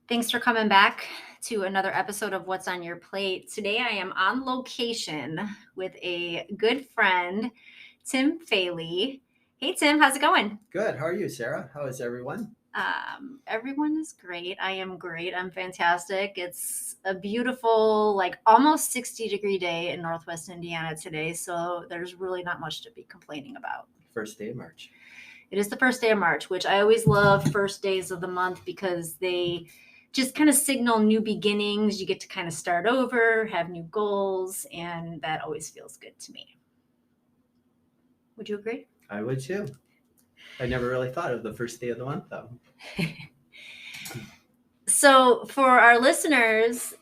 Thanks for coming back to another episode of What's on Your Plate. Today I am on location with a good friend, Tim Fealy. Hey, Tim, how's it going? Good. How are you, Sarah? How is everyone? Everyone is great. I am great. I'm fantastic. It's a beautiful, like almost 60-degree day in Northwest Indiana today. So there's really not much to be complaining about. First day of March. It is the first day of March, which I always love first days of the month because they just kind of signal new beginnings. You get to kind of start over, have new goals, and that always feels good to me. Would you agree? I would too. I never really thought of the first day of the month, though. So, for our listeners,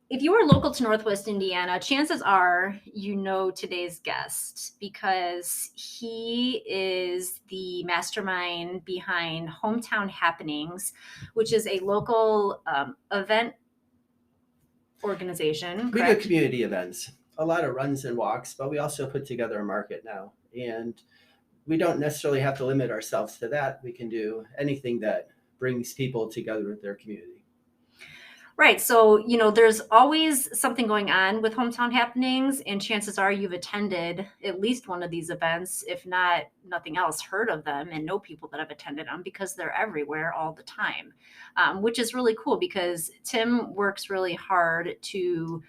if you are local to Northwest Indiana, chances are you know today's guest because he is the mastermind behind Hometown Happenings, which is a local event organization. We do Correct? community events, a lot of runs and walks, but we also put together a market now. And we don't necessarily have to limit ourselves to that. We can do anything that brings people together with their community. Right. So, there's always something going on with Hometown Happenings, and chances are you've attended at least one of these events, if not nothing else, heard of them and know people that have attended them because they're everywhere all the time, which is really cool because Tim works really hard to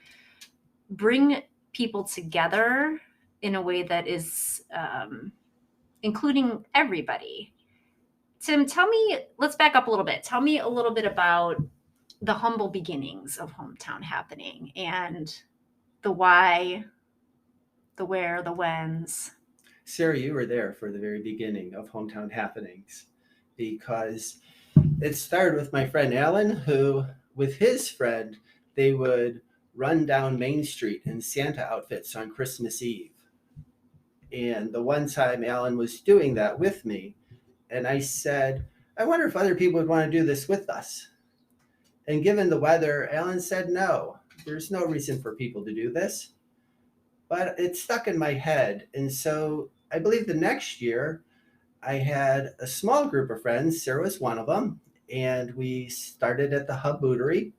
bring people together in a way that is including everybody. Tim, let's back up a little bit. Tell me a little bit about the humble beginnings of Hometown Happening and the why, the where, the whens. Sarah, you were there for the very beginning of Hometown Happenings because it started with my friend Alan, who, with his friend, they would run down Main Street in Santa outfits on Christmas Eve. And the one time Alan was doing that with me, and I said, I wonder if other people would want to do this with us. And given the weather, Alan said, no, there's no reason for people to do this. But it stuck in my head. And so I believe the next year I had a small group of friends. Sarah was one of them. And we started at the Hub Bootery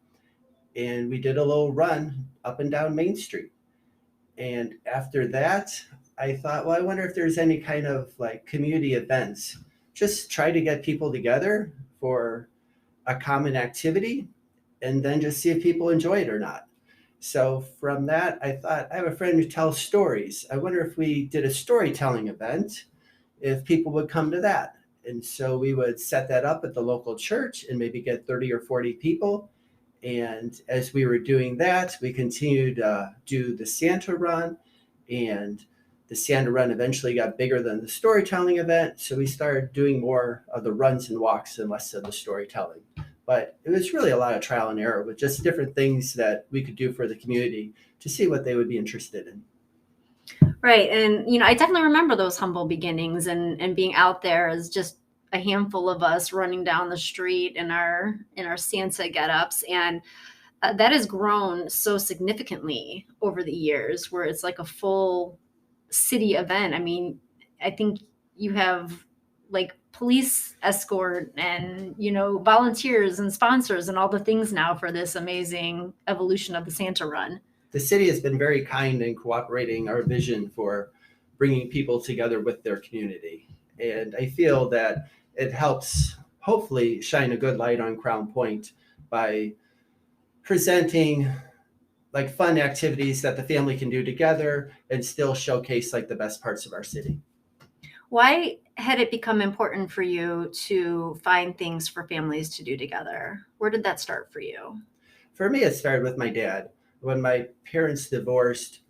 and we did a little run up and down Main Street. And after that, I thought, well, I wonder if there's any kind of like community events. Just try to get people together for a common activity and then just see if people enjoy it or not. So from that, I thought, I have a friend who tells stories. I wonder if we did a storytelling event, if people would come to that. And so we would set that up at the local church and maybe get 30 or 40 people. And as we were doing that, we continued to do the Santa run. And the Santa run eventually got bigger than the storytelling event. So we started doing more of the runs and walks and less of the storytelling. But it was really a lot of trial and error with just different things that we could do for the community to see what they would be interested in. Right. And, I definitely remember those humble beginnings and being out there as just a handful of us running down the street in our Santa get-ups. And that has grown so significantly over the years where it's like a full city event. I mean, I think you have like police escort and volunteers and sponsors and all the things now for this amazing evolution of the Santa run. The city has been very kind in cooperating our vision for bringing people together with their community. And I feel that it helps hopefully shine a good light on Crown Point by presenting like fun activities that the family can do together and still showcase like the best parts of our city. Why had it become important for you to find things for families to do together? Where did that start for you? For me, it started with my dad. When my parents divorced,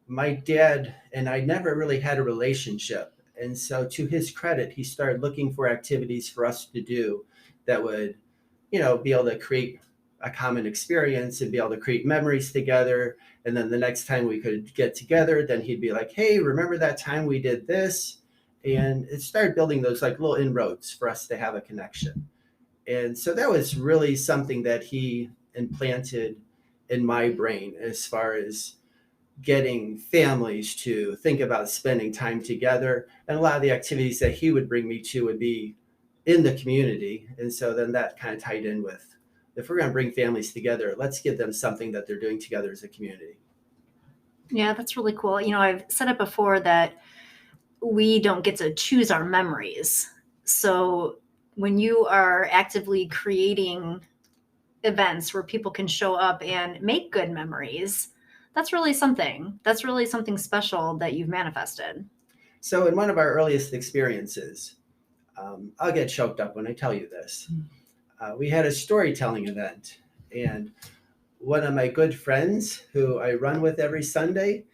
my dad and I never really had a relationship. And so, to his credit, he started looking for activities for us to do that would, be able to create a common experience and be able to create memories together. And then the next time we could get together, then he'd be like, hey, remember that time we did this? And it started building those like little inroads for us to have a connection. And so that was really something that he implanted in my brain as far as getting families to think about spending time together. And a lot of the activities that he would bring me to would be in the community. And so then that kind of tied in with, if we're going to bring families together, let's give them something that they're doing together as a community. Yeah, that's really cool. I've said it before that we don't get to choose our memories. So when you are actively creating events where people can show up and make good memories, that's really something. That's really something special that you've manifested. So in one of our earliest experiences, I'll get choked up when I tell you this. We had a storytelling event, and one of my good friends who I run with every Sunday,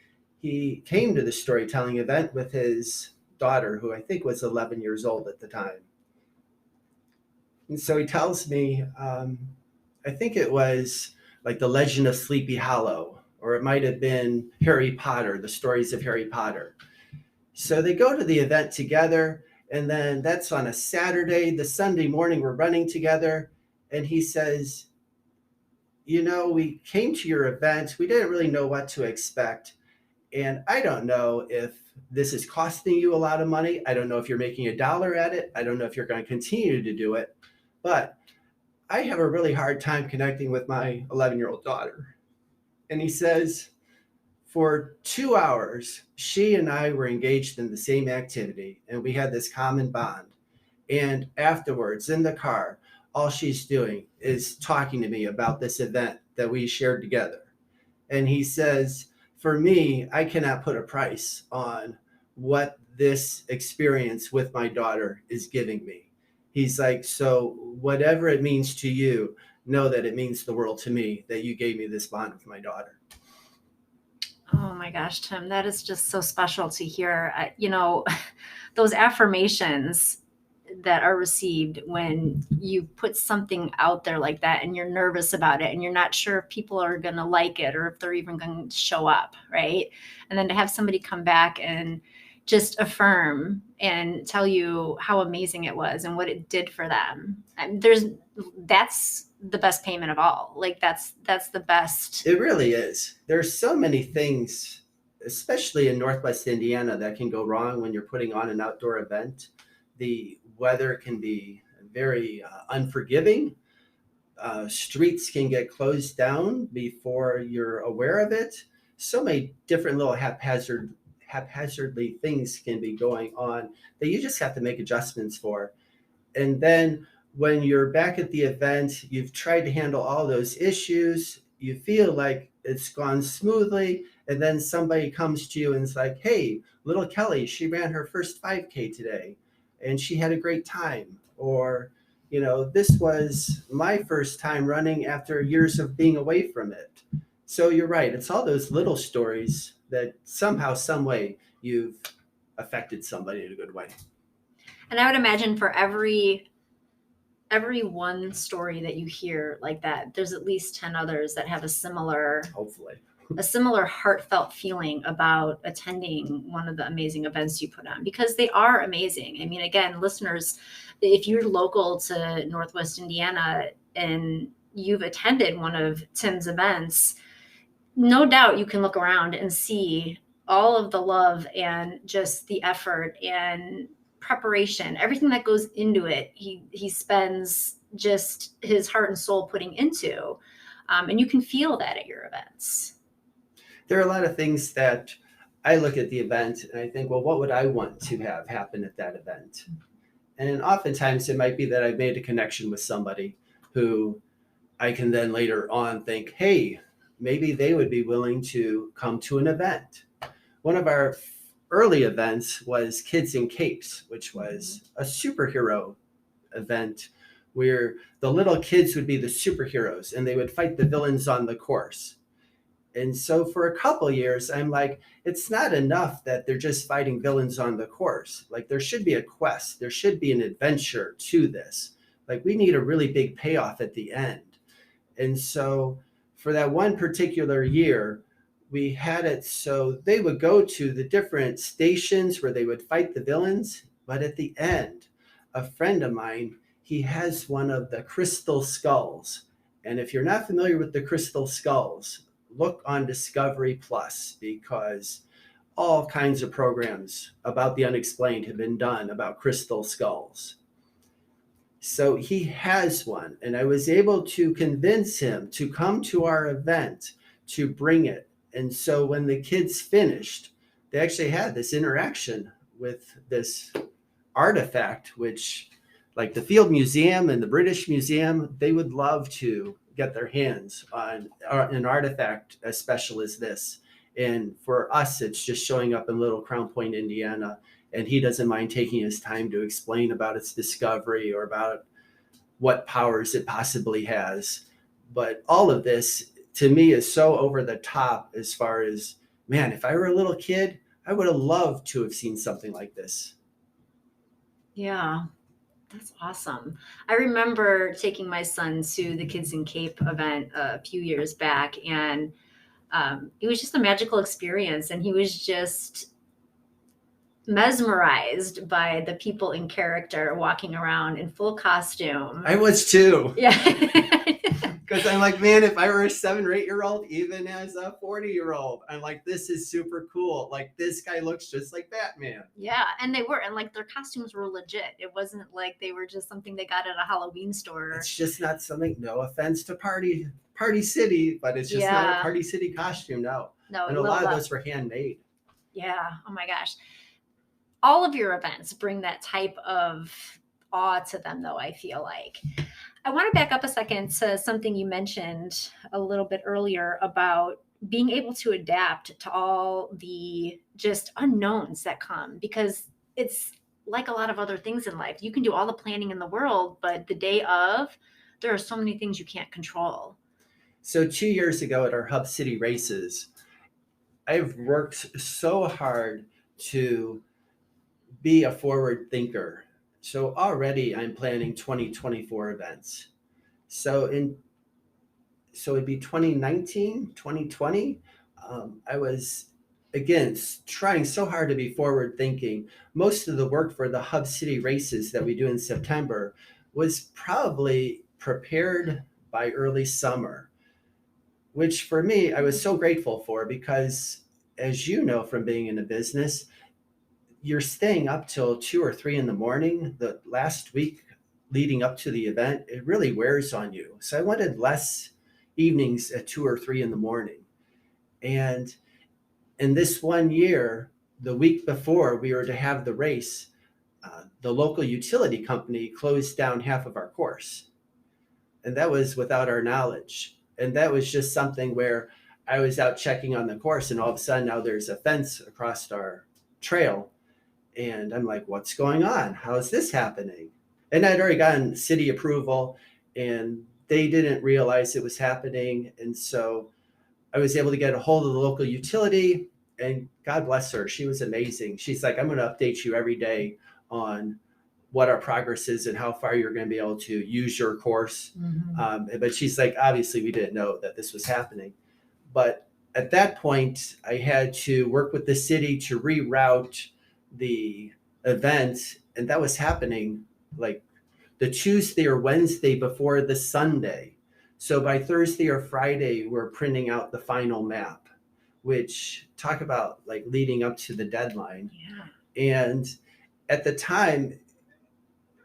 he came to the storytelling event with his daughter, who I think was 11 years old at the time. And so he tells me, I think it was like The Legend of Sleepy Hollow, or it might have been Harry Potter, the stories of Harry Potter. So they go to the event together, and then that's on a Saturday. The Sunday morning, we're running together, and he says, we came to your event. We didn't really know what to expect. And I don't know if this is costing you a lot of money. I don't know if you're making $1 at it. I don't know if you're going to continue to do it. But I have a really hard time connecting with my 11-year-old daughter. And he says, for 2 hours, she and I were engaged in the same activity, and we had this common bond. And afterwards, in the car, all she's doing is talking to me about this event that we shared together. And he says, for me, I cannot put a price on what this experience with my daughter is giving me. He's like, so whatever it means to you, know that it means the world to me that you gave me this bond with my daughter. Oh my gosh, Tim, that is just so special to hear. Those affirmations that are received when you put something out there like that and you're nervous about it and you're not sure if people are going to like it or if they're even going to show up, right? And then to have somebody come back and just affirm and tell you how amazing it was and what it did for them. That's the best payment of all. Like that's the best. It really is. There's so many things, especially in Northwest Indiana, that can go wrong when you're putting on an outdoor event. The weather can be very unforgiving. Streets can get closed down before you're aware of it. So many different little haphazardly things can be going on that you just have to make adjustments for. And then when you're back at the event, you've tried to handle all those issues, you feel like it's gone smoothly, and then somebody comes to you and is like, hey, little Kelly, she ran her first 5K today and she had a great time. Or, this was my first time running after years of being away from it. So you're right. It's all those little stories that somehow, some way, you've affected somebody in a good way. And I would imagine for every one story that you hear like that, there's at least 10 others that have Hopefully, a similar heartfelt feeling about attending one of the amazing events you put on, because they are amazing. I mean, again, listeners, if you're local to Northwest Indiana and you've attended one of Tim's events, no doubt you can look around and see all of the love and just the effort and preparation, everything that goes into it. He spends just his heart and soul putting into, and you can feel that at your events. There are a lot of things that I look at the event and I think, well, what would I want to have happen at that event? And oftentimes it might be that I've made a connection with somebody who I can then later on think, hey, maybe they would be willing to come to an event. One of our early events was Kids in Capes, which was a superhero event where the little kids would be the superheroes and they would fight the villains on the course. And so for a couple years, I'm like, it's not enough that they're just fighting villains on the course. Like there should be a quest. There should be an adventure to this. Like we need a really big payoff at the end. And so for that one particular year, we had it so they would go to the different stations where they would fight the villains. But at the end, a friend of mine, he has one of the crystal skulls. And if you're not familiar with the crystal skulls, look on Discovery Plus, because all kinds of programs about the unexplained have been done about crystal skulls. So he has one, and I was able to convince him to come to our event to bring it. And so when the kids finished, they actually had this interaction with this artifact, which, like the Field Museum and the British Museum, they would love to get their hands on an artifact as special as this. And for us, it's just showing up in Little Crown Point, Indiana, and he doesn't mind taking his time to explain about its discovery or about what powers it possibly has. But all of this to me is so over the top as far as, man, if I were a little kid, I would have loved to have seen something like this. Yeah, that's awesome. I remember taking my son to the Kids in Cape event a few years back, and it was just a magical experience. And he was just mesmerized by the people in character walking around in full costume. I was too. Yeah. Because I'm like, man, if I were a 7 or 8 year old, even as a 40-year-old, I'm like, this is super cool. Like, this guy looks just like Batman. Yeah, and they were, and like their costumes were legit. It wasn't like they were just something they got at a Halloween store. It's just not something, no offense to Party City, but it's just not a Party City costume, no. No, and a lot of those were handmade. Yeah, oh my gosh. All of your events bring that type of awe to them, though, I feel like. I want to back up a second to something you mentioned a little bit earlier about being able to adapt to all the just unknowns that come, because it's like a lot of other things in life. You can do all the planning in the world, but the day of, there are so many things you can't control. So 2 years ago at our Hub City races, I've worked so hard to be a forward thinker. So already I'm planning 2024 events. So it'd be 2019, 2020. I was again trying so hard to be forward thinking. Most of the work for the Hub City races that we do in September was probably prepared by early summer, which for me I was so grateful for, because as you know from being in a business, you're staying up till 2 or 3 in the morning. The last week leading up to the event, it really wears on you. So I wanted less evenings at 2 or 3 in the morning. And in this one year, the week before we were to have the race, the local utility company closed down half of our course. And that was without our knowledge. And that was just something where I was out checking on the course, and all of a sudden now there's a fence across our trail. And I'm like, what's going on? How is this happening? And I'd already gotten city approval, and they didn't realize it was happening. And so I was able to get a hold of the local utility, and God bless her, she was amazing. She's like, I'm going to update you every day on what our progress is and how far you're going to be able to use your course. Mm-hmm. But she's like, obviously we didn't know that this was happening. But at that point, I had to work with the city to reroute the event, and that was happening like the Tuesday or Wednesday before the Sunday. So by Thursday or Friday, we're printing out the final map, which talk about like leading up to the deadline. Yeah. And at the time,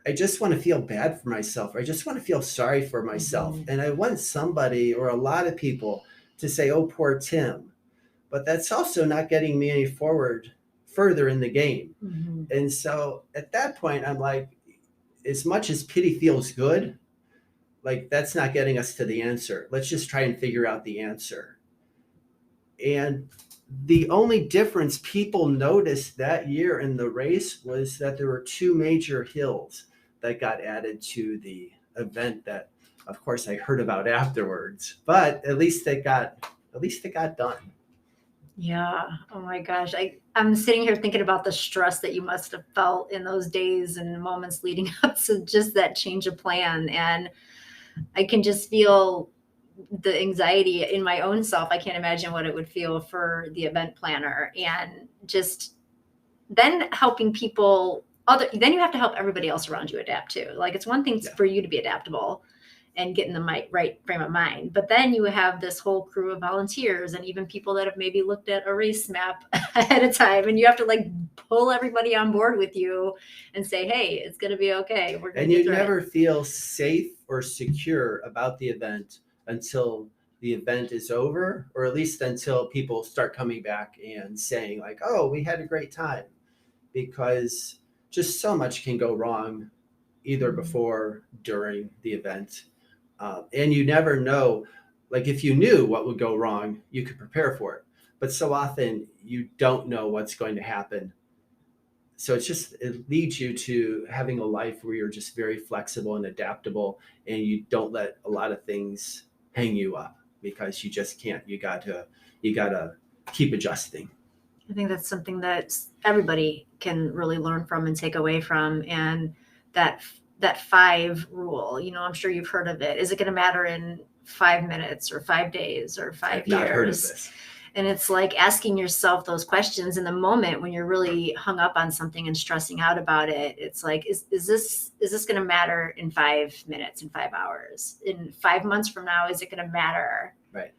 I just want to feel bad for myself. I just want to feel sorry for myself. Mm-hmm. And I want somebody or a lot of people to say, oh, poor Tim. But that's also not getting me any further in the game. Mm-hmm. And so at that point, I'm like, as much as pity feels good, like that's not getting us to the answer. Let's just try and figure out the answer. And the only difference people noticed that year in the race was that there were 2 major hills that got added to the event that, of course, I heard about afterwards, but at least it got done. Yeah. Oh my gosh. I'm sitting here thinking about the stress that you must have felt in those days and moments leading up to just that change of plan. And I can just feel the anxiety in my own self. I can't imagine what it would feel for the event planner, and just then helping people then you have to help everybody else around you adapt too. Like, it's one thing for you to be adaptable and get in the right frame of mind. But then you have this whole crew of volunteers and even people that have maybe looked at a race map ahead of time, and you have to like pull everybody on board with you and say, hey, it's going to be okay. We're going And to get you through never it. feel safe or secure about the event until the event is over, or at least until people start coming back and saying, like, oh, we had a great time. Because just so much can go wrong either before, during the event. And you never know, like, if you knew what would go wrong, you could prepare for it. But so often you don't know what's going to happen, so it leads you to having a life where you're just very flexible and adaptable, and you don't let a lot of things hang you up because you just can't. You gotta keep adjusting. I think that's something that everybody can really learn from and take away from. And that that five rule, I'm sure you've heard of it. Is it going to matter in 5 minutes or 5 days or five I've not heard of years? this. And it's like asking yourself those questions in the moment when you're really hung up on something and stressing out about it. It's like, is this going to matter in 5 minutes, in 5 hours, in 5 months from now? Is it going to matter? Right.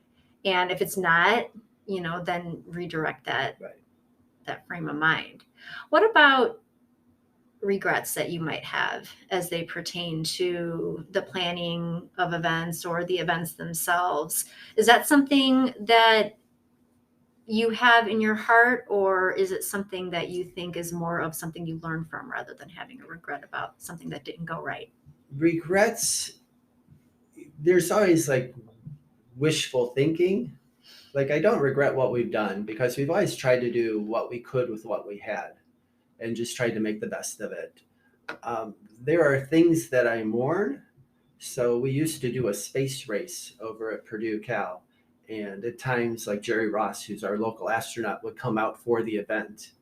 And if it's not, then redirect Right. that frame of mind. What about regrets that you might have as they pertain to the planning of events or the events themselves? Is that something that you have in your heart, or is it something that you think is more of something you learn from rather than having a regret about something that didn't go right? Regrets, there's always like wishful thinking. Like, I don't regret what we've done because we've always tried to do what we could with what we had and just tried to make the best of it. There are things that I mourn. So we used to do a space race over at Purdue Cal. And at times, like Jerry Ross, who's our local astronaut, would come out for the event.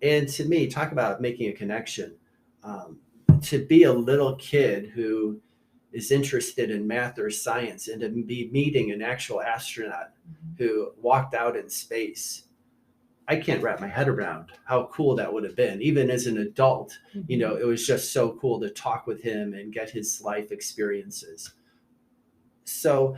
And to me, talk about making a connection. Um, to be a little kid who is interested in math or science and to be meeting an actual astronaut who walked out in space, I can't wrap my head around how cool that would have been. Even as an adult, it was just so cool to talk with him and get his life experiences. So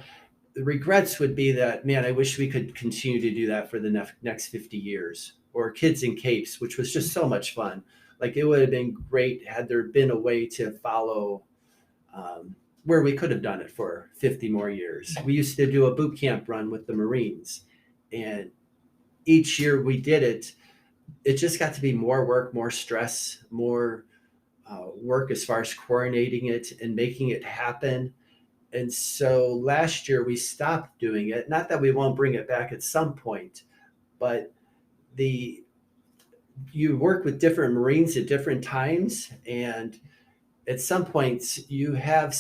the regrets would be that, man, I wish we could continue to do that for the next 50 years. Or Kids in Capes, which was just so much fun. Like, it would have been great had there been a way to follow where we could have done it for 50 more years. We used to do a boot camp run with the Marines, and each year we did it, it just got to be more work, more stress, more work as far as coordinating it and making it happen. And so last year we stopped doing it. Not that we won't bring it back at some point, but the you work with different Marines at different times, and at some points you have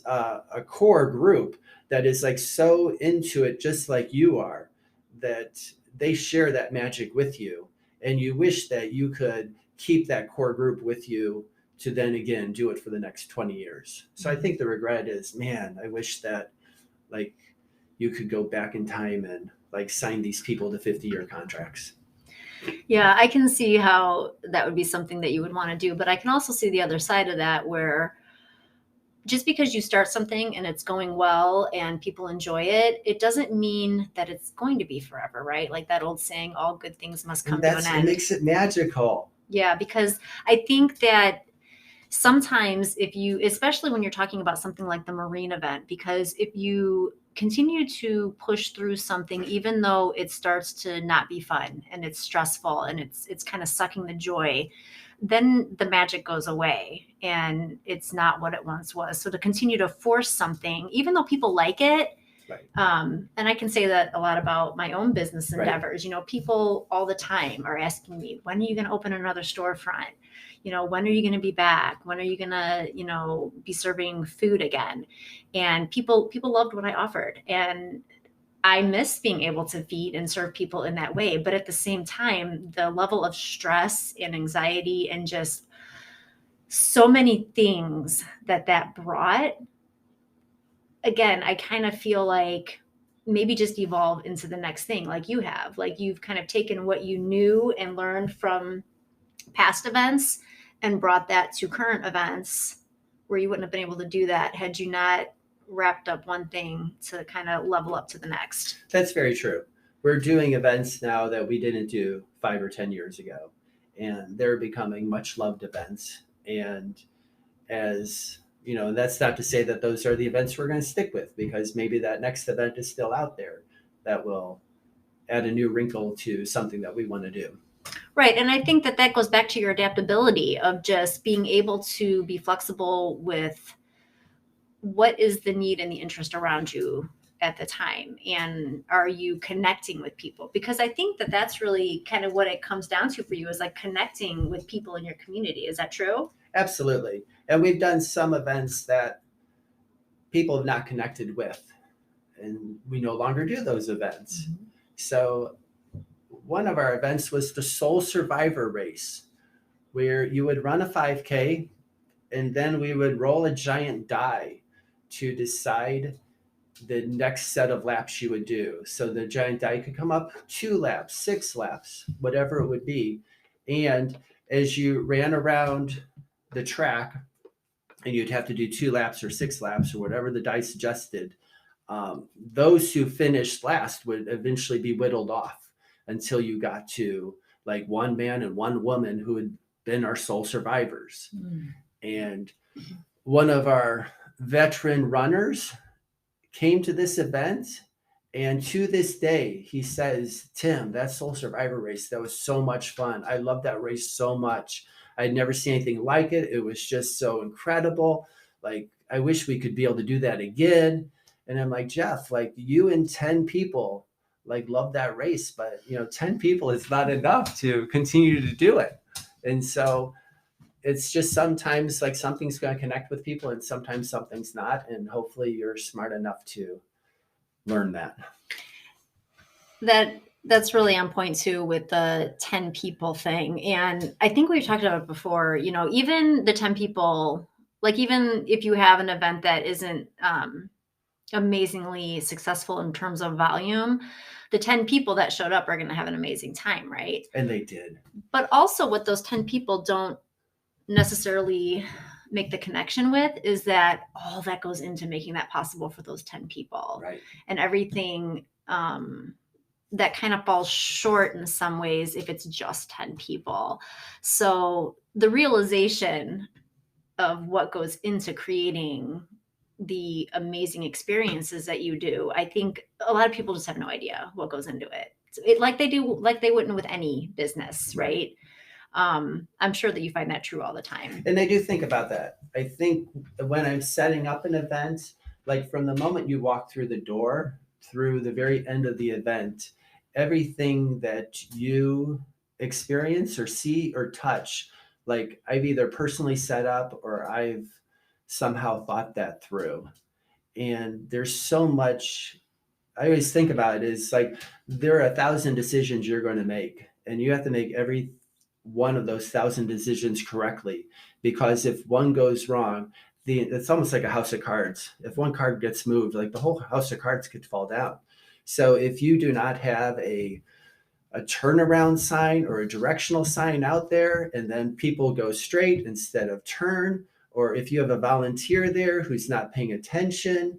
a core group that is like so into it, just like you are, that they share that magic with you, and you wish that you could keep that core group with you to then again do it for the next 20 years. So I think the regret is, man, I wish that, like, you could go back in time and like sign these people to 50-year contracts. Yeah, I can see how that would be something that you would want to do, but I can also see the other side of that where just because you start something and it's going well and people enjoy it, it doesn't mean that it's going to be forever, right? Like that old saying, all good things must And come to an it end. makes it magical. Yeah, because I think that sometimes if you, especially when you're talking about something like the marine event, because if you continue to push through something even though it starts to not be fun and it's stressful and it's kind of sucking the joy, then the magic goes away and it's not what it once was. So to continue to force something even though people like it, Right. and I can say that a lot about my own business Right. endeavors. People all the time are asking me, when are you going to open another storefront? When are you going to be back? When are you going to, be serving food again? And people loved what I offered. And I miss being able to feed and serve people in that way. But at the same time, the level of stress and anxiety and just so many things that brought, again, I kind of feel like maybe just evolve into the next thing like you have. Like you've kind of taken what you knew and learned from past events and brought that to current events where you wouldn't have been able to do that had you not wrapped up one thing to kind of level up to the next. That's very true. We're doing events now that we didn't do 5 or 10 years ago, and they're becoming much loved events. And as you know, that's not to say that those are the events we're going to stick with, because maybe that next event is still out there that will add a new wrinkle to something that we want to do. Right. And I think that that goes back to your adaptability of just being able to be flexible with what is the need and the interest around you at the time, and are you connecting with people? Because I think that that's really kind of what it comes down to for you, is like connecting with people in your community. Is that true? Absolutely. And we've done some events that people have not connected with, and we no longer do those events. Mm-hmm. So one of our events was the Soul Survivor race, where you would run a 5K and then we would roll a giant die to decide the next set of laps you would do. So the giant die could come up 2 laps, 6 laps, whatever it would be. And as you ran around the track, and you'd have to do 2 laps or 6 laps or whatever the die suggested, those who finished last would eventually be whittled off until you got to like one man and one woman who had been our sole survivors. Mm. And one of our veteran runners came to this event, and to this day he says, Tim, that Soul Survivor race, that was so much fun. I love that race so much. I'd never seen anything like it. It was just so incredible. Like, I wish we could be able to do that again. And I'm like, Jeff, like, you and 10 people like love that race, but 10 people is not enough to continue to do it. And so it's just sometimes like something's going to connect with people and sometimes something's not. And hopefully you're smart enough to learn that. That's really on point too, with the 10 people thing. And I think we've talked about it before, even the 10 people, like even if you have an event that isn't amazingly successful in terms of volume, the 10 people that showed up are going to have an amazing time, right? And they did. But also what those 10 people don't necessarily make the connection with is that all that goes into making that possible for those 10 people. Right. And everything that kind of falls short in some ways if it's just 10 people. So the realization of what goes into creating the amazing experiences that you do, I think a lot of people just have no idea what goes into it. Like they wouldn't with any business, right? I'm sure that you find that true all the time. And I do think about that. I think when I'm setting up an event, like from the moment you walk through the door through the very end of the event, everything that you experience or see or touch, like I've either personally set up or I've somehow thought that through. And there's so much, I always think about it is like there are 1,000 decisions you're going to make, and you have to make every one of those 1,000 decisions correctly, because if one goes wrong, it's almost like a house of cards. If one card gets moved, like the whole house of cards could fall down. So if you do not have a turnaround sign or a directional sign out there, and then people go straight instead of turn, or if you have a volunteer there who's not paying attention,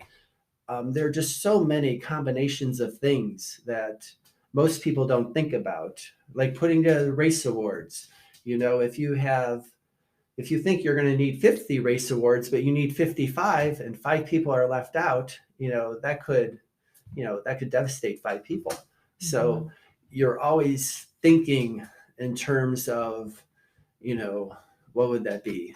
there are just so many combinations of things that most people don't think about, like putting together race awards. If you think you're going to need 50 race awards, but you need 55 and 5 people are left out, that could devastate 5 people. Mm-hmm. So you're always thinking in terms of, what would that be?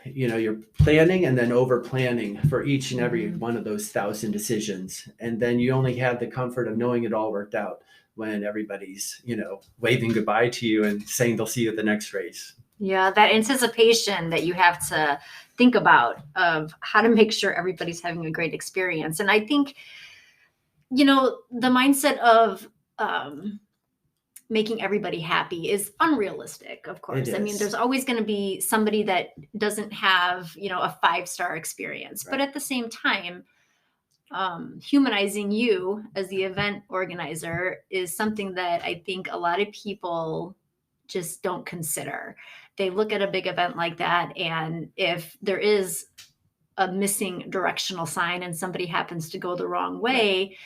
You're planning and then over planning for each and every one of those 1,000 decisions. And then you only have the comfort of knowing it all worked out when everybody's, waving goodbye to you and saying they'll see you at the next race. Yeah, that anticipation that you have to think about of how to make sure everybody's having a great experience. And I think, the mindset of making everybody happy is unrealiztic, of course. I mean, there's always going to be somebody that doesn't have, a 5-star experience. Right. But at the same time, humanizing you as the event organizer is something that I think a lot of people just don't consider. They look at a big event like that, and if there is a missing directional sign and somebody happens to go the wrong way,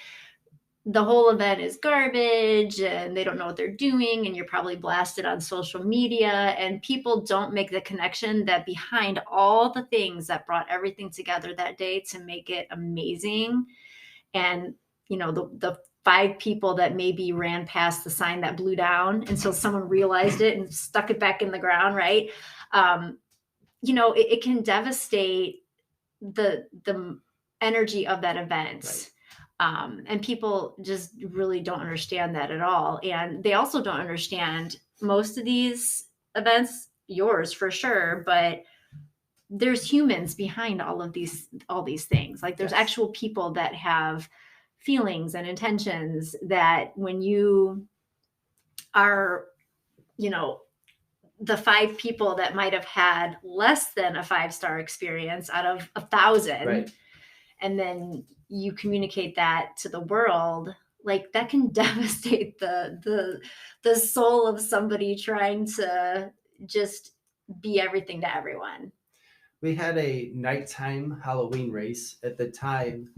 the whole event is garbage and they don't know what they're doing, and you're probably blasted on social media, and people don't make the connection that behind all the things that brought everything together that day to make it amazing, and the five people that maybe ran past the sign that blew down until someone realized it and stuck it back in the ground, right? It can devastate the energy of that event. Right. And people just really don't understand that at all. And they also don't understand most of these events, yours for sure, but there's humans behind all these things. Like there's Yes. actual people that have feelings and intentions that when you are, the five people that might have had less than a 5-star experience out of 1,000, Right. and then you communicate that to the world, like that can devastate the soul of somebody trying to just be everything to everyone. We had a nighttime Halloween race. At the time,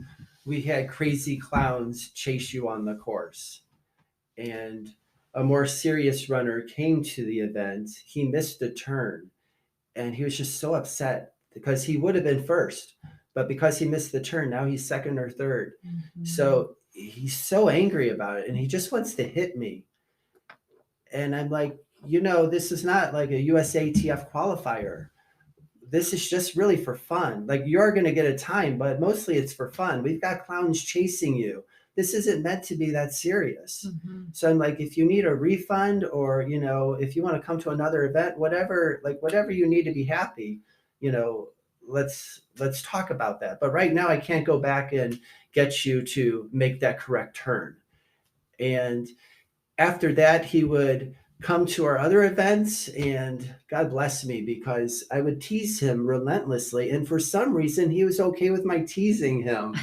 we had crazy clowns chase you on the course. And a more serious runner came to the event. He missed a turn and he was just so upset because he would have been first. But because he missed the turn, now he's second or third. Mm-hmm. So he's so angry about it and he just wants to hit me. And I'm like, this is not like a USATF qualifier. This is just really for fun. Like you're going to get a time, but mostly it's for fun. We've got clowns chasing you. This isn't meant to be that serious. Mm-hmm. So I'm like, if you need a refund or, if you want to come to another event, whatever you need to be happy, let's talk about that. But right now I can't go back and get you to make that correct turn. And after that, he would come to our other events, and God bless me because I would tease him relentlessly. And for some reason, he was okay with my teasing him.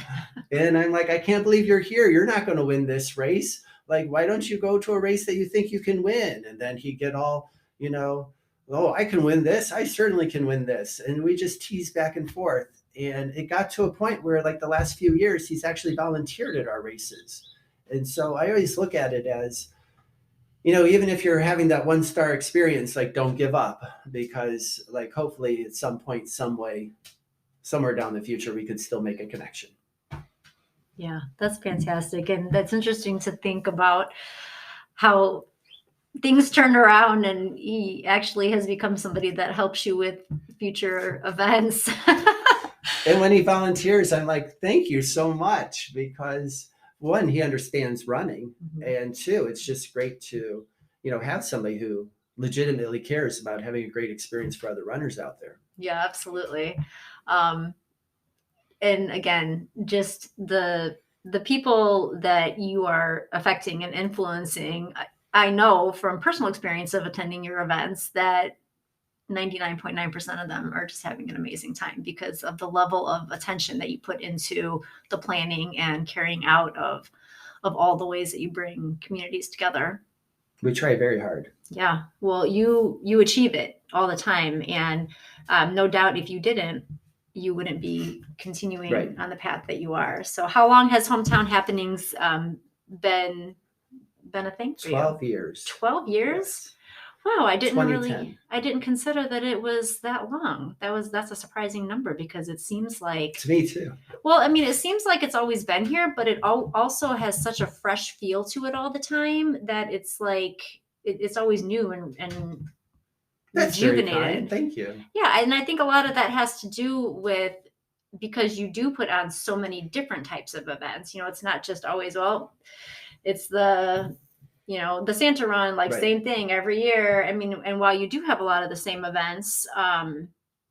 And I'm like, I can't believe you're here. You're not going to win this race. Like, why don't you go to a race that you think you can win? And then he'd get all, oh, I can win this. I certainly can win this. And we just tease back and forth. And it got to a point where, like, the last few years, he's actually volunteered at our races. And so I always look at it as, even if you're having that 1-star experience, like don't give up because like hopefully at some point, some way, somewhere down the future, we could still make a connection. Yeah, that's fantastic. And that's interesting to think about how things turned around and he actually has become somebody that helps you with future events. And when he volunteers, I'm like, thank you so much because one, he understands running, and two, it's just great to, have somebody who legitimately cares about having a great experience for other runners out there. Yeah, absolutely. And again, just the people that you are affecting and influencing, I know from personal experience of attending your events that 99.9% of them are just having an amazing time because of the level of attention that you put into the planning and carrying out of all the ways that you bring communities together. We try very hard. Yeah. Well, you achieve it all the time. And no doubt if you didn't, you wouldn't be continuing on the path that you are. So how long has Hometown Happenings been a thing for 12 you? years. 12 years? Yes. Wow, I didn't consider that it was that long. That's a surprising number because it seems like, to me too. Well, I mean, it seems like it's always been here, but it also has such a fresh feel to it all the time that it's like it's always new and That's very rejuvenated. kind. Thank you. Yeah, and I think a lot of that has to do with because you do put on so many different types of events. It's not just always, it's the Santa Run, like same thing every year. I mean, and while you do have a lot of the same events,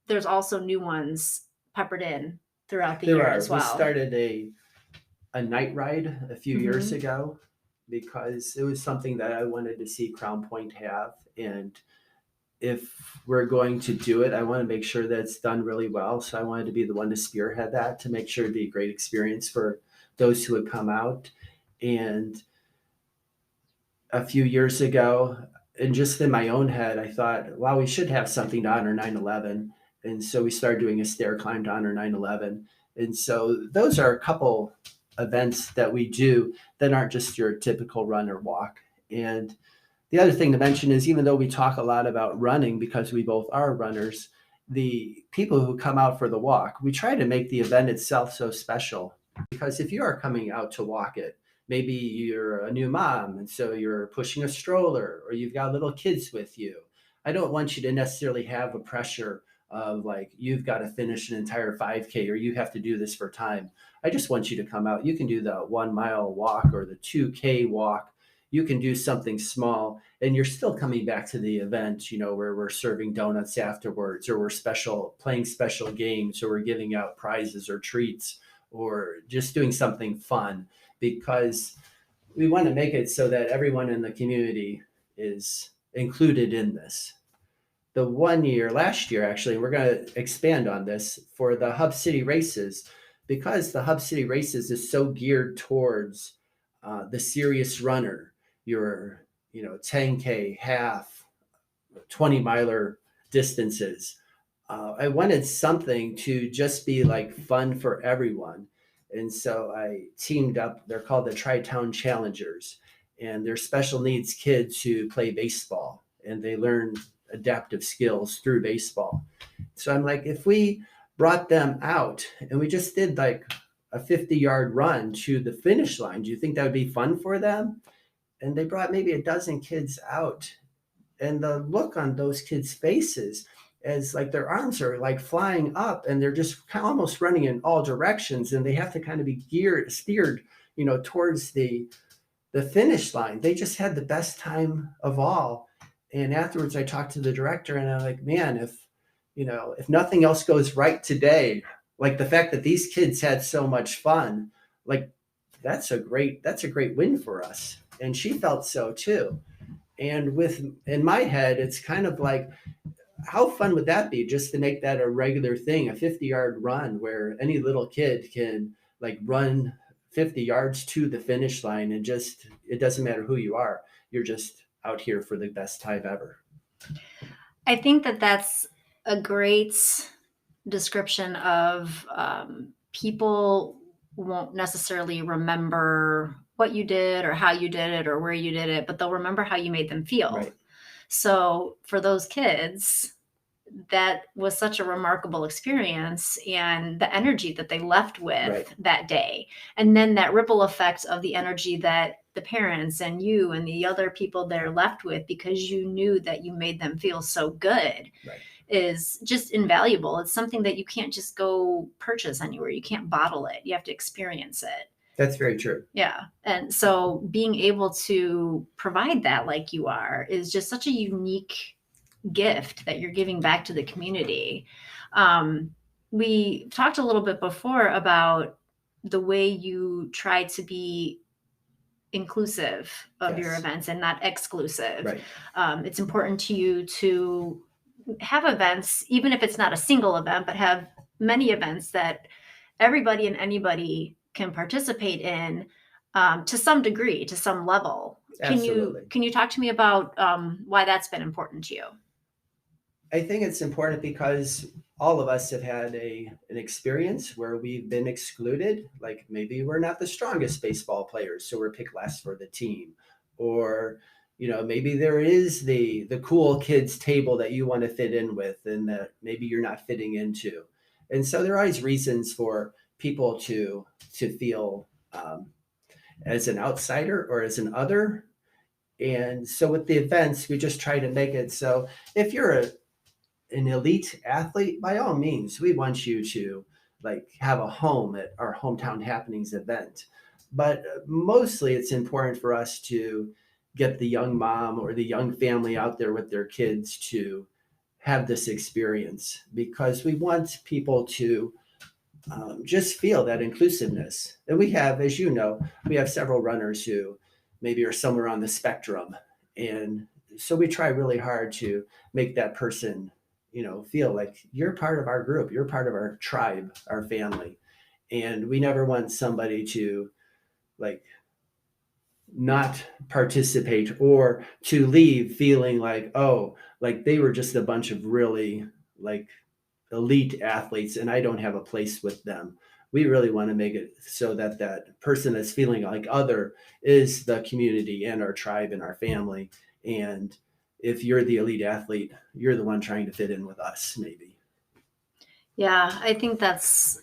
there's also new ones peppered in throughout the year as well. We started a night ride a few years ago because it was something that I wanted to see Crown Point have. And if we're going to do it, I want to make sure that it's done really well. So I wanted to be the one to spearhead that to make sure it'd be a great experience for those who would come out. And a few years ago, and just in my own head, I thought, wow, we should have something to honor 9/11. And so we started doing a stair climb to honor 9/11. And so those are a couple events that we do that aren't just your typical run or walk. And the other thing to mention is even though we talk a lot about running because we both are runners, the people who come out for the walk, we try to make the event itself so special. Because if you are coming out to walk it, maybe you're a new mom and so you're pushing a stroller or you've got little kids with you. I don't want you to necessarily have a pressure of like you've got to finish an entire 5K or you have to do this for time. I just want you to come out. You can do the 1 mile walk or the 2K walk. You can do something small and you're still coming back to the event, where we're serving donuts afterwards or we're playing special games or we're giving out prizes or treats or just doing something fun because we want to make it so that everyone in the community is included in this. The last year, actually, we're going to expand on this for the Hub City races because the Hub City races is so geared towards the serious runner, your 10K, half, 20 miler distances. I wanted something to just be like fun for everyone. And so I teamed up, they're called the Tri-Town Challengers, and they're special needs kids who play baseball and they learn adaptive skills through baseball. So I'm like, if we brought them out and we just did like a 50-yard run to the finish line, do you think that would be fun for them? And they brought maybe a dozen kids out. And the look on those kids' faces as like their arms are like flying up and they're just almost running in all directions and they have to kind of be steered, towards the finish line. They just had the best time of all. And afterwards I talked to the director and I'm like, man, if nothing else goes right today, like the fact that these kids had so much fun, like that's a great win for us. And she felt so too. And in my head, it's kind of like, how fun would that be just to make that a regular thing, a 50-yard run where any little kid can like run 50 yards to the finish line and just, it doesn't matter who you are. You're just out here for the best time ever. I think that that's a great description of people won't necessarily remember what you did or how you did it or where you did it, but they'll remember how you made them feel. Right. So for those kids, that was such a remarkable experience and the energy that they left with that day. And then that ripple effect of the energy that the parents and you and the other people they're left with because you knew that you made them feel so good is just invaluable. It's something that you can't just go purchase anywhere. You can't bottle it. You have to experience it. That's very true. Yeah. And so being able to provide that like you are is just such a unique gift that you're giving back to the community. We talked a little bit before about the way you try to be inclusive of your events and not exclusive. It's important to you to have events, even if it's not a single event, but have many events that everybody and anybody can participate in to some degree, to some level. Absolutely. Can you talk to me about why that's been important to you? I think it's important because all of us have had an experience where we've been excluded. Like maybe we're not the strongest baseball players, so we're picked last for the team. Or, maybe there is the cool kids table that you want to fit in with and that maybe you're not fitting into. And so there are always reasons for people to feel as an outsider or as an other. And so with the events, we just try to make it so if you're an elite athlete, by all means, we want you to like have a home at our Hometown Happenings event. But mostly it's important for us to get the young mom or the young family out there with their kids to have this experience because we want people to just feel that inclusiveness. And we have, as you know, we have several runners who maybe are somewhere on the spectrum. And so we try really hard to make that person, feel like you're part of our group, you're part of our tribe, our family. And we never want somebody to like not participate or to leave feeling like, oh, like they were just a bunch of really like elite athletes and I don't have a place with them. We really want to make it so that that person that's feeling like other is the community and our tribe and our family. And if you're the elite athlete, you're the one trying to fit in with us, maybe. Yeah, I think that's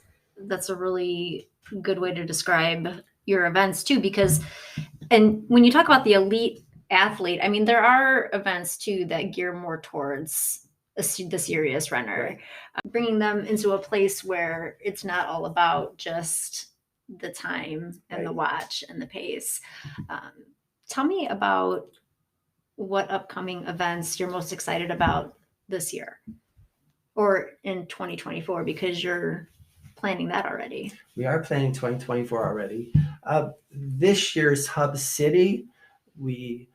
a really good way to describe your events too, because and when you talk about the elite athlete, I mean there are events too that gear more towards the serious runner, Right. bringing them into a place where it's not all about just the time and the Right. watch and the pace. Um, Tell me about what upcoming events you're most excited about this year or in 2024 because you're planning that already. We are planning 2024 already. This year's Hub City, we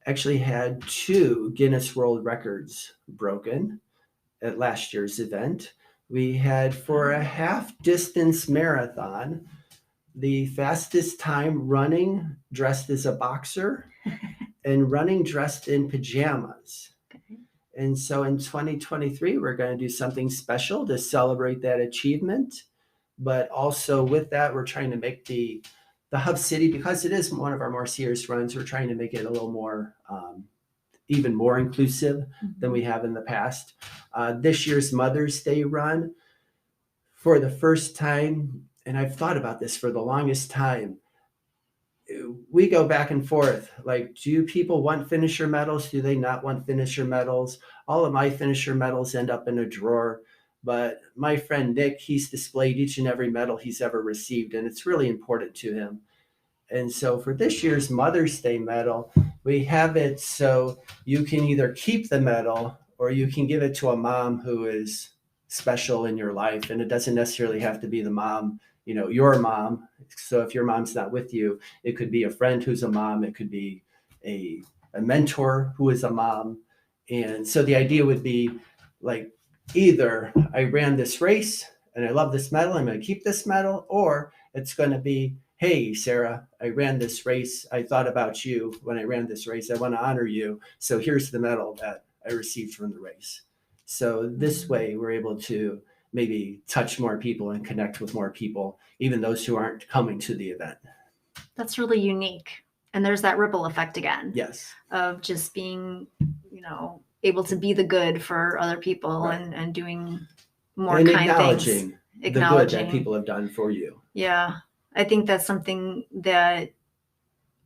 actually had 2 Guinness World Records broken at last year's event. We had for a half distance marathon, the fastest time running dressed as a boxer and running dressed in pajamas. Okay. And so in 2023, we're going to do something special to celebrate that achievement. But also with that, we're trying to make the Hub City, because it is one of our more serious runs, we're trying to make it a little more even more inclusive than we have in the past. This year's Mother's Day run, for the first time, and I've thought about this for the longest time, we go back and forth. Like, do people want finisher medals? Do they not want finisher medals? All of my finisher medals end up in a drawer. But my friend Nick, he's displayed each and every medal he's ever received, and it's really important to him. And so for this year's Mother's Day medal, we have it so you can either keep the medal or you can give it to a mom who is special in your life. And it doesn't necessarily have to be the mom, your mom. So if your mom's not with you, it could be a friend who's a mom. It could be a mentor who is a mom. And so the idea would be like, either I ran this race and I love this medal, I'm going to keep this medal, or it's going to be, hey, Sarah, I ran this race. I thought about you when I ran this race. I want to honor you. So here's the medal that I received from the race. So this way, we're able to maybe touch more people and connect with more people, even those who aren't coming to the event. That's really unique. And there's that ripple effect again. Yes. Of just being, able to be the good for other people, Right. and doing more and kind acknowledging things. the good that people have done for you. Yeah. I think that's something that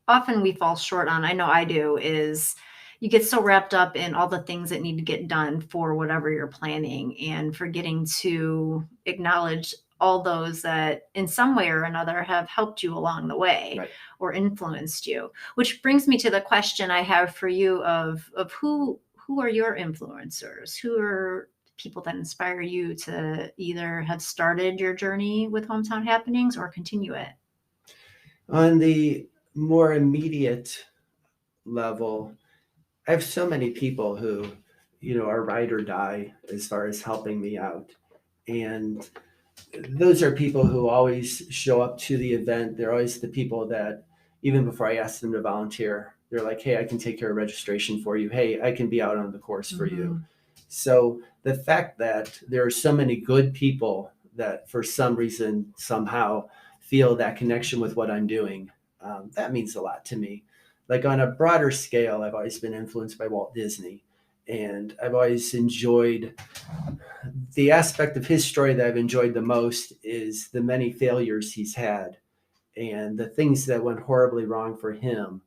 often we fall short on. I know I do, is you get so wrapped up in all the things that need to get done for whatever you're planning and forgetting to acknowledge all those that in some way or another have helped you along the way. Right. Or influenced you, which brings me to the question I have for you of who are your influencers? Who are people that inspire you to either have started your journey with hometown happenings or continue it? On the more immediate level, I have so many people who, are ride or die as far as helping me out. And those are people who always show up to the event. They're always the people that, even before I ask them to volunteer, they're like, hey, I can take care of registration for you. Hey, I can be out on the course for you. So the fact that there are so many good people that for some reason, somehow feel that connection with what I'm doing, that means a lot to me. Like on a broader scale, I've always been influenced by Walt Disney. And I've always enjoyed the aspect of his story that I've enjoyed the most is the many failures he's had and the things that went horribly wrong for him.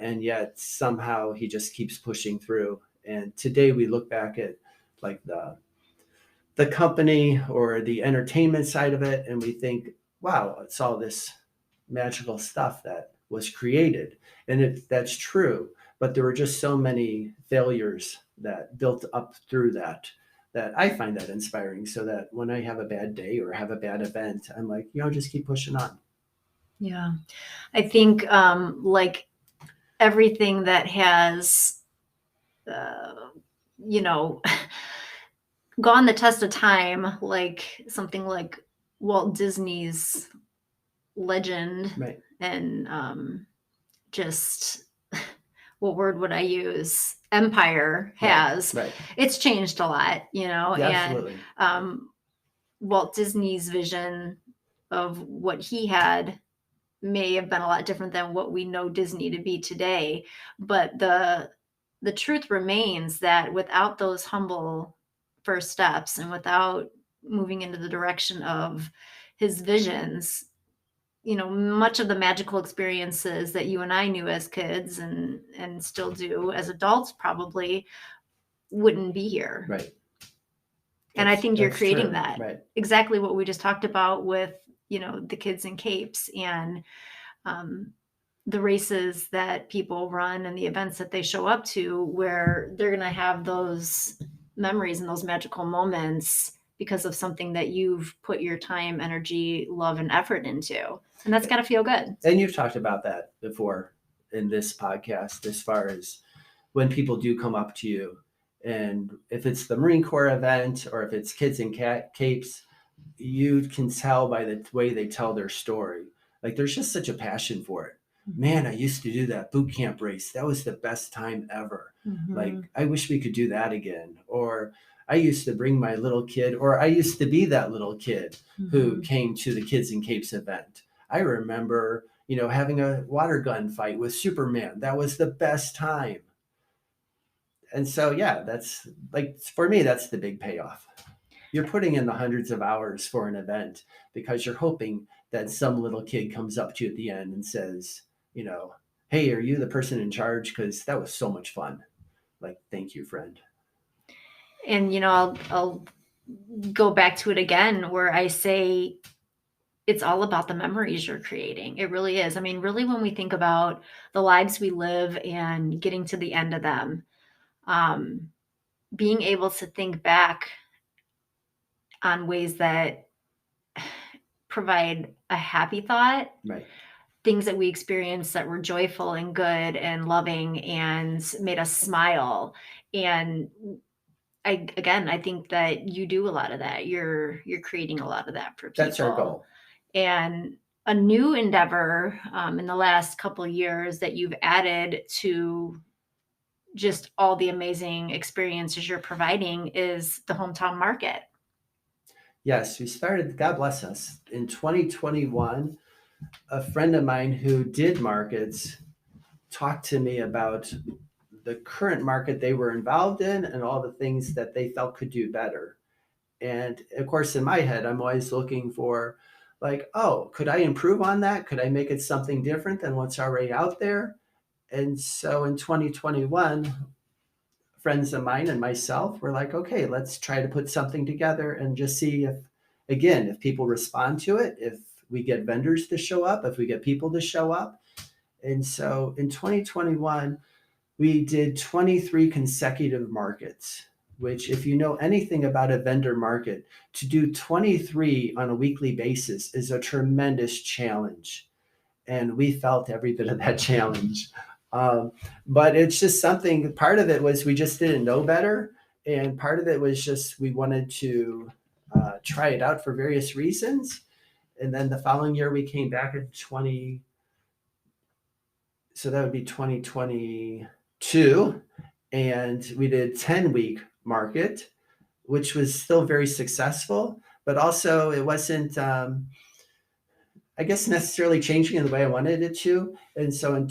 And yet somehow he just keeps pushing through. And today we look back at like the company or the entertainment side of it, and we think, wow, it's all this magical stuff that was created. And that's true. But there were just so many failures that built up through that I find that inspiring, so that when I have a bad day or have a bad event, I'm like, just keep pushing on. Yeah. I think like everything that has, you know, gone the test of time, like something like Walt Disney's Legend, Right. and just what word would I use? Empire Right. has. Right. It's changed a lot, Yeah, and absolutely. Walt Disney's vision of what he had may have been a lot different than what we know Disney to be today. But the truth remains that without those humble first steps and without moving into the direction of his visions, much of the magical experiences that you and I knew as kids and still do as adults probably wouldn't be here. Right. And I think you're That's creating true. that. Right. Exactly what we just talked about with, the kids in capes and um, the races that people run and the events that they show up to, where they're going to have those memories and those magical moments because of something that you've put your time, energy, love, and effort into. And that's got to feel good. And you've talked about that before in this podcast, as far as when people do come up to you, and if it's the Marine Corps event or if it's kids in capes, you can tell by the way they tell their story. Like there's just such a passion for it. Man, I used to do that boot camp race. That was the best time ever. Mm-hmm. Like, I wish we could do that again. Or I used to bring my little kid, or I used to be that little kid who came to the Kids in Capes event. I remember, having a water gun fight with Superman. That was the best time. And so, yeah, that's like, for me, that's the big payoff. You're putting in the hundreds of hours for an event because you're hoping that some little kid comes up to you at the end and says, hey, are you the person in charge? Because that was so much fun. Like, thank you, friend. And I'll go back to it again, where I say it's all about the memories you're creating. It really is. I mean, really, when we think about the lives we live and getting to the end of them, being able to think back on ways that provide a happy thought, Right. things that we experienced that were joyful and good and loving and made us smile. And I think that you do a lot of that. You're creating a lot of that for people. That's our goal. And a new endeavor in the last couple of years that you've added to just all the amazing experiences you're providing is the hometown market. Yes, we started, God bless us, in 2021. A friend of mine who did markets talked to me about the current market they were involved in and all the things that they felt could do better. And of course, in my head, I'm always looking for, like, oh, could I improve on that? Could I make it something different than what's already out there? And so in 2021, friends of mine and myself were like, okay, let's try to put something together and just see if people respond to it, if we get vendors to show up, if we get people to show up. And so in 2021, we did 23 consecutive markets, which, if you know anything about a vendor market, to do 23 on a weekly basis is a tremendous challenge. And we felt every bit of that challenge. But it's just something, part of it was we just didn't know better. And part of it was just we wanted to try it out for various reasons. And then the following year we came back in so that would be 2022. And we did 10-week market, which was still very successful, but also it wasn't, I guess, necessarily changing in the way I wanted it to. And so in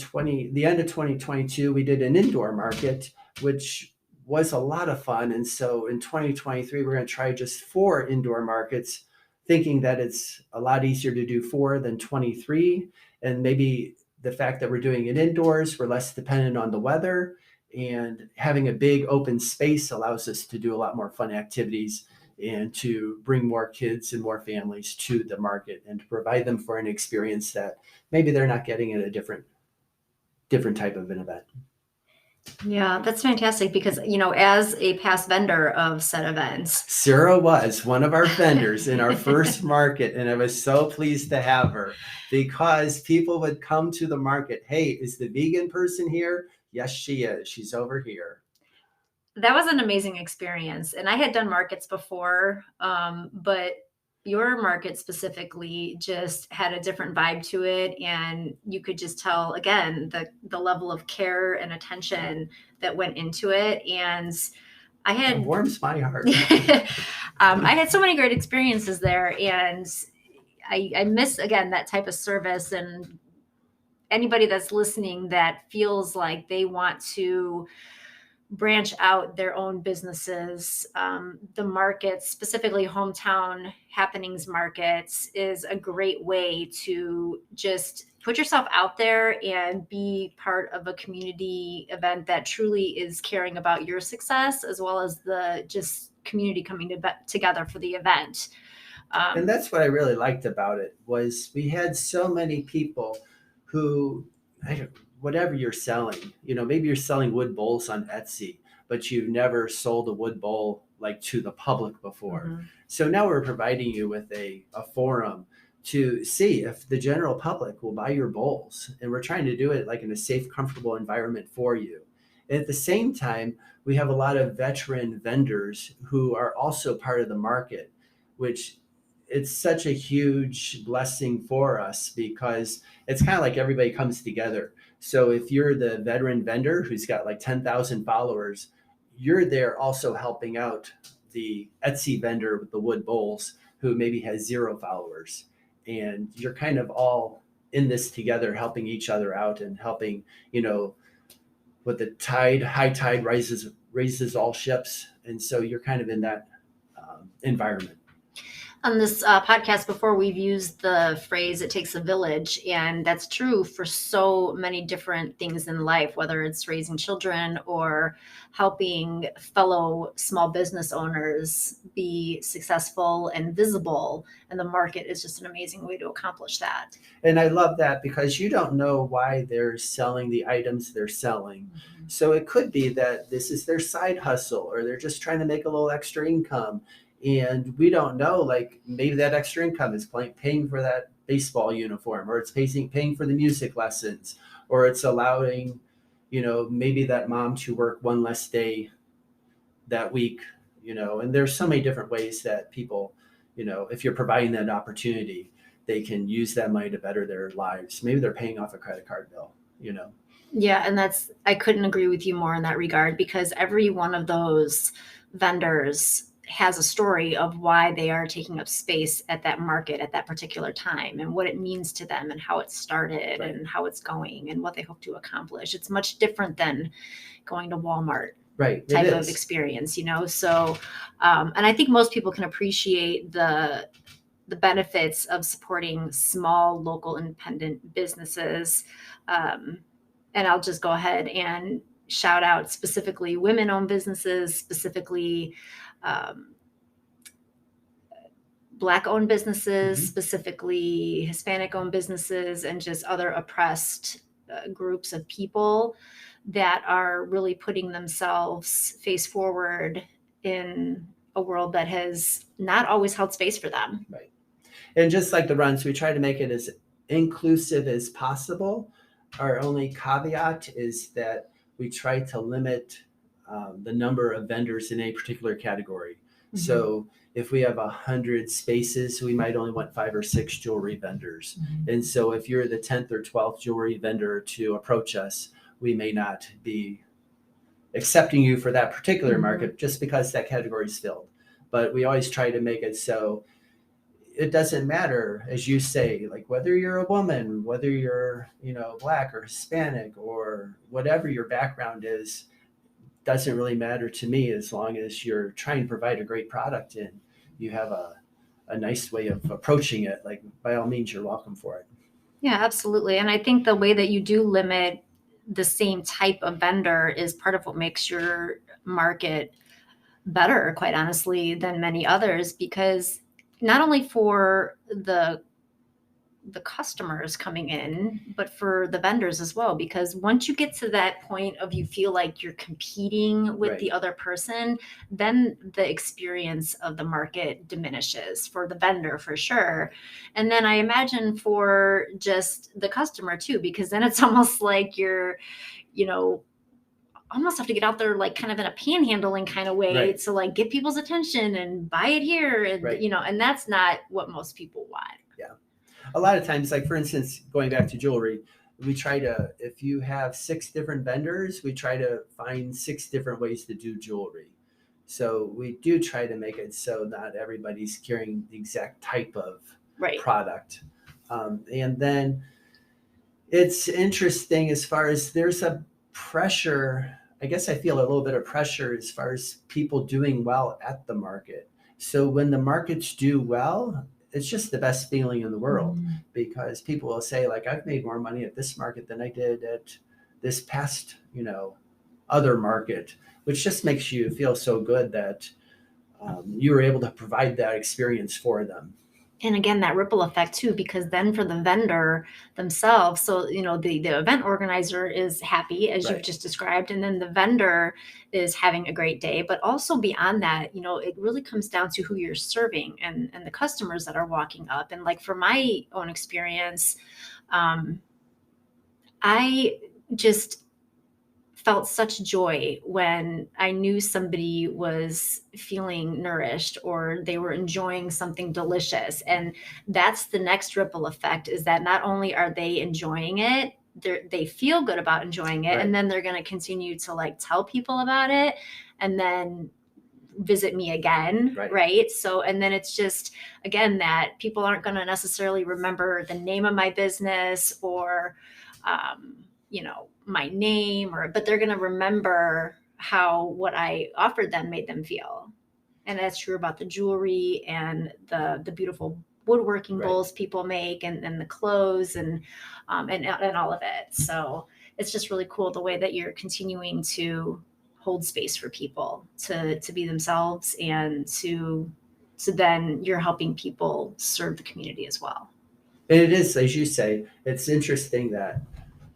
the end of 2022, we did an indoor market, which was a lot of fun. And so in 2023, we're going to try just 4 indoor markets, thinking that it's a lot easier to do 4 than 23. And maybe the fact that we're doing it indoors, we're less dependent on the weather, and having a big open space allows us to do a lot more fun activities and to bring more kids and more families to the market and to provide them for an experience that maybe they're not getting at a different type of an event. Yeah, that's fantastic because, as a past vendor of said events, Sarah was one of our vendors in our first market, and I was so pleased to have her because people would come to the market. Hey, is the vegan person here? Yes, she is. She's over here. That was an amazing experience. And I had done markets before, but your market specifically just had a different vibe to it, and you could just tell again the level of care and attention that went into it. And I That had warms my heart. I had so many great experiences there, and I miss again that type of service. And anybody that's listening that feels like they want to branch out their own businesses. The markets, specifically hometown happenings markets, is a great way to just put yourself out there and be part of a community event that truly is caring about your success, as well as the just community coming together for the event. And that's what I really liked about it was we had so many people who, I don't, whatever you're selling, maybe you're selling wood bowls on Etsy, but you've never sold a wood bowl like to the public before. Mhm. So now we're providing you with a forum to see if the general public will buy your bowls. And we're trying to do it like in a safe, comfortable environment for you. And at the same time, we have a lot of veteran vendors who are also part of the market, which it's such a huge blessing for us because it's kind of like everybody comes together. So if you're the veteran vendor who's got like 10,000 followers, you're there also helping out the Etsy vendor with the wood bowls who maybe has 0 followers. And you're kind of all in this together, helping each other out and helping, with the tide, high tide raises all ships. And so you're kind of in that environment. On this podcast before, we've used the phrase "it takes a village," and that's true for so many different things in life, whether it's raising children or helping fellow small business owners be successful and visible. And the market is just an amazing way to accomplish that. And I love that because you don't know why they're selling the items they're selling. Mm-hmm. So it could be that this is their side hustle or they're just trying to make a little extra income. And we don't know, like maybe that extra income is paying for that baseball uniform, or it's paying for the music lessons, or it's allowing, maybe that mom to work one less day that week, and there's so many different ways that people, if you're providing that opportunity, they can use that money to better their lives. Maybe they're paying off a credit card bill. Yeah, and I couldn't agree with you more in that regard, because every one of those vendors has a story of why they are taking up space at that market at that particular time, and what it means to them, and how it started, Right. and how it's going, and what they hope to accomplish. It's much different than going to Walmart Right. type of experience, So, and I think most people can appreciate the benefits of supporting small local independent businesses. And I'll just go ahead and shout out specifically women-owned businesses, specifically Black-owned businesses, Mhm. specifically Hispanic-owned businesses, and just other oppressed groups of people that are really putting themselves face forward in a world that has not always held space for them. Right. And just like the runs, we try to make it as inclusive as possible. Our only caveat is that we try to limit the number of vendors in a particular category. Mm-hmm. So if we have 100 spaces, we might only want 5 or 6 jewelry vendors. Mm-hmm. And so if you're the 10th or 12th jewelry vendor to approach us, we may not be accepting you for that particular mm-hmm. market just because that category is filled. But we always try to make it so it doesn't matter, as you say, like whether you're a woman, whether you're, Black or Hispanic or whatever your background is, doesn't really matter to me as long as you're trying to provide a great product and you have a nice way of approaching it. Like, by all means, you're welcome for it. Yeah, absolutely. And I think the way that you do limit the same type of vendor is part of what makes your market better, quite honestly, than many others, because not only for the customers coming in, but for the vendors as well. Because once you get to that point of you feel like you're competing with the other person, then the experience of the market diminishes for the vendor for sure. And then I imagine for just the customer too, because then it's almost like you're, almost have to get out there like kind of in a panhandling kind of way Right. to like get people's attention and buy it here. And, Right. you know, and that's not what most people want. Yeah. A lot of times, like for instance, going back to jewelry, we try to, if you have 6 different vendors, we try to find 6 different ways to do jewelry. So we do try to make it so not everybody's carrying the exact type of Right. product. And then it's interesting as far as there's a pressure. I guess I feel a little bit of pressure as far as people doing well at the market. So when the markets do well, it's just the best feeling in the world because people will say, like, I've made more money at this market than I did at this past, other market, which just makes you feel so good that you were able to provide that experience for them. And again, that ripple effect too, because then for the vendor themselves, so the event organizer is happy as you've Right. just described, and then the vendor is having a great day. But also beyond that, it really comes down to who you're serving and the customers that are walking up. And like for my own experience, I just felt such joy when I knew somebody was feeling nourished or they were enjoying something delicious. And that's the next ripple effect, is that not only are they enjoying it, they feel good about enjoying it. Right. And then they're going to continue to like tell people about it and then visit me again. Right. So, and then it's just, again, that people aren't going to necessarily remember the name of my business or, my name, but they're going to remember how what I offered them made them feel. And that's true about the jewelry and the beautiful woodworking bowls people make and the clothes and all of it. So it's just really cool the way that you're continuing to hold space for people to be themselves, and to then you're helping people serve the community as well. And it is, as you say, it's interesting that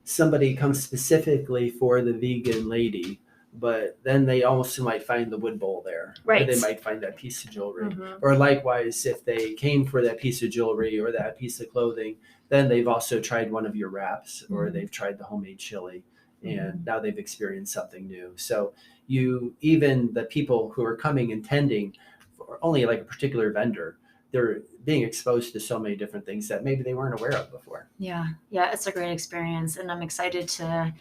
somebody comes specifically for the vegan lady, but then they also might find the wood bowl there. Right. Or they might find that piece of jewelry. Or likewise, if they came for that piece of jewelry or that piece of clothing, then they've also tried one of your wraps or they've tried the homemade chili, and now they've experienced something new. So even the people who are coming intending for only like a particular vendor, they're being exposed to so many different things that maybe they weren't aware of before. Yeah, it's a great experience, and I'm excited to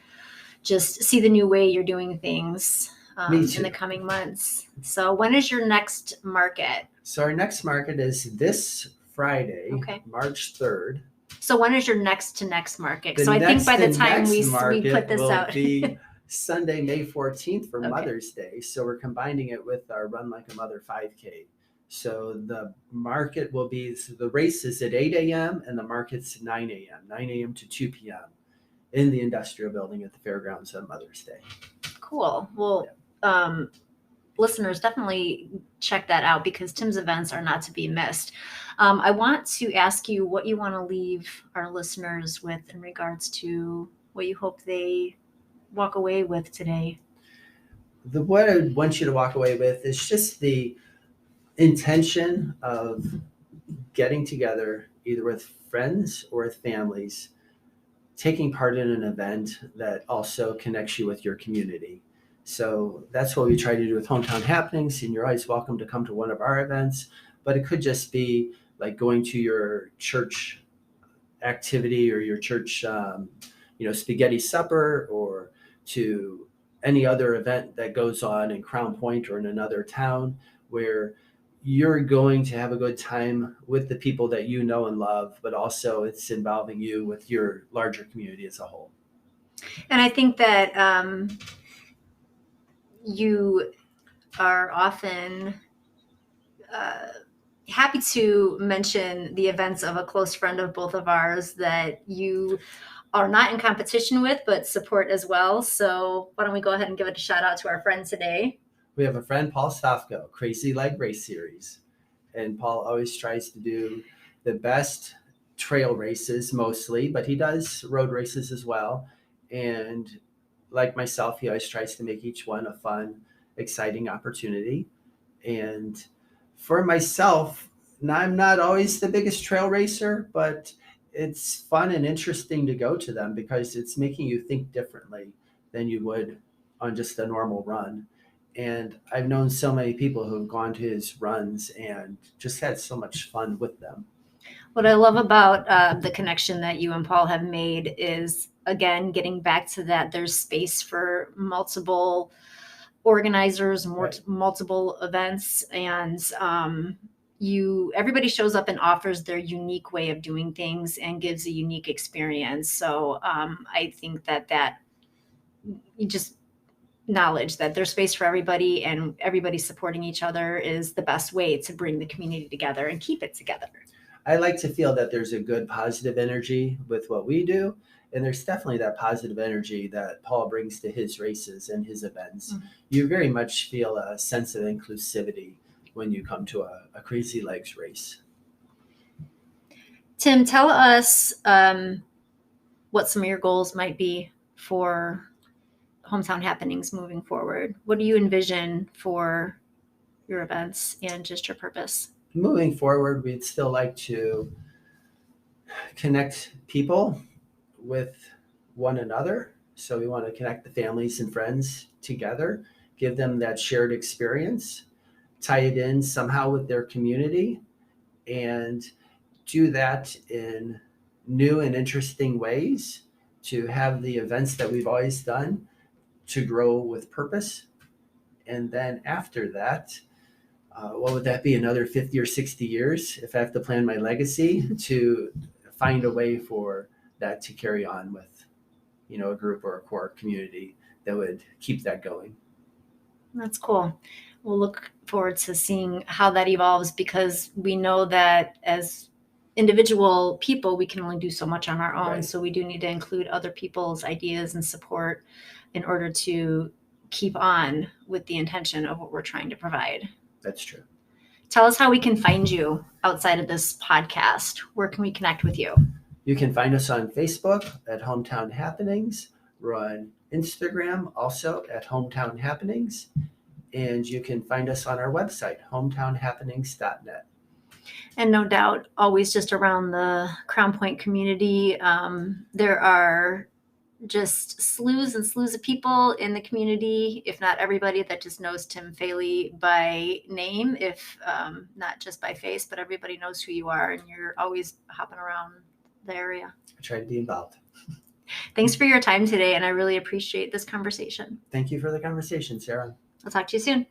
just see the new way you're doing things in the coming months. So when is your next market? So our next market is this Friday, March 3rd. So when is your next market? So I think by the time we put this out, be Sunday, May 14th for Mother's Day. So we're combining it with our Run Like a Mother 5K. So the market will be, so the race is at 8 a.m. and the market's 9 a.m. to 2 p.m. in the industrial building at the fairgrounds on Mother's Day. Cool. Well, listeners, definitely check that out because Tim's events are not to be missed. I want to ask you what you want to leave our listeners with in regards to what you hope they walk away with today. What I want you to walk away with is just the intention of getting together either with friends or with families, taking part in an event that also connects you with your community. So that's what we try to do with Hometown Happenings, and you're always welcome to come to one of our events, but it could just be like going to your church activity or your church spaghetti supper, or to any other event that goes on in Crown Point or in another town where you're going to have a good time with the people that you know and love, but also it's involving you with your larger community as a whole. And I think that you are often happy to mention the events of a close friend of both of ours that you are not in competition with, but support as well. So why don't we go ahead and give it a shout out to our friend today. We have a friend, Paul Stofko, Crazy Leg Race Series. And Paul always tries to do the best trail races mostly, but he does road races as well. And like myself, he always tries to make each one a fun, exciting opportunity. And for myself, I'm not always the biggest trail racer, but it's fun and interesting to go to them because it's making you think differently than you would on just a normal run. And I've known so many people who have gone to his runs and just had so much fun with them. What I love about the connection that you and Paul have made is, again, getting back to that, there's space for multiple organizers, Right. multiple events, and everybody shows up and offers their unique way of doing things and gives a unique experience. So I think that you just knowledge that there's space for everybody and everybody supporting each other is the best way to bring the community together and keep it together. I like to feel that there's a good positive energy with what we do. And there's definitely that positive energy that Paul brings to his races and his events. Mhm. You very much feel a sense of inclusivity when you come to a Crazy Legs race. Tim, tell us what some of your goals might be for hometown happenings moving forward. What do you envision for your events and just your purpose? Moving forward, we'd still like to connect people with one another. So we want to connect the families and friends together, give them that shared experience, tie it in somehow with their community, and do that in new and interesting ways to have the events that we've always done to grow with purpose. And then after that, what would that be? Another 50 or 60 years if I have to plan my legacy to find a way for that to carry on with, a group or a core community that would keep that going. That's cool. We'll look forward to seeing how that evolves, because we know that as individual people, we can only do so much on our own. Right. So we do need to include other people's ideas and support in order to keep on with the intention of what we're trying to provide. That's true. Tell us how we can find you outside of this podcast. Where can we connect with you? You can find us on Facebook at Hometown Happenings. We're on Instagram also at Hometown Happenings. And you can find us on our website, hometownhappenings.net. And no doubt, always just around the Crown Point community, there are just slews and slews of people in the community, if not everybody, that just knows Tim Fealy by name, if not just by face, but everybody knows who you are, and you're always hopping around the area. I try to be involved. Thanks for your time today, and I really appreciate this conversation. Thank you for the conversation, Sarah. I'll talk to you soon.